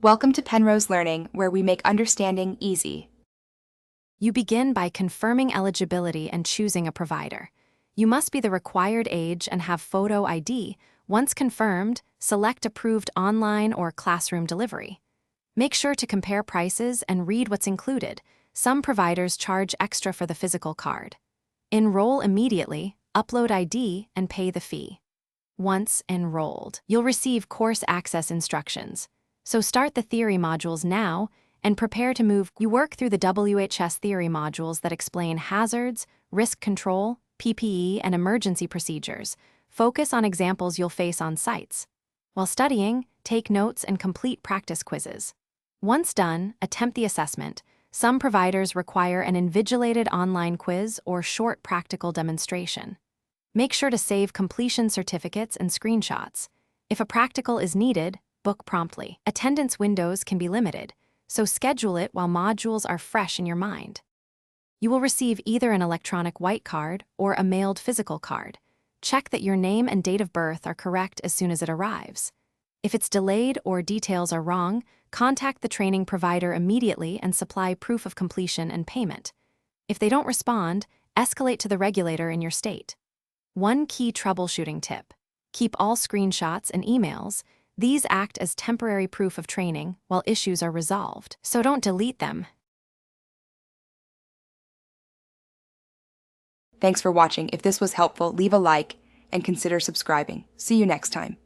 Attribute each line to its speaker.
Speaker 1: Welcome to Penrose Learning, where we make understanding easy.
Speaker 2: You begin by confirming eligibility and choosing a provider. You must be the required age and have photo ID. Once confirmed, select approved online or classroom delivery. Make sure to compare prices and read what's included. Some providers charge extra for the physical card. Enroll immediately, upload ID, and pay the fee. Once enrolled, you'll receive course access instructions. So start the theory modules now and prepare to move. You work through the WHS theory modules that explain hazards, risk control, PPE, and emergency procedures. Focus on examples you'll face on sites. While studying, take notes and complete practice quizzes. Once done, attempt the assessment. Some providers require an invigilated online quiz or short practical demonstration. Make sure to save completion certificates and screenshots. If a practical is needed, book promptly. Attendance windows can be limited, so schedule it while modules are fresh in your mind. You will receive either an electronic white card or a mailed physical card. Check that your name and date of birth are correct as soon as it arrives. If it's delayed or details are wrong, contact the training provider immediately and supply proof of completion and payment. If they don't respond, escalate to the regulator in your state. One key troubleshooting tip: keep all screenshots and emails. These act as temporary proof of training while issues are resolved, so don't delete them.
Speaker 1: Thanks for watching. If this was helpful, leave a like and consider subscribing. See you next time.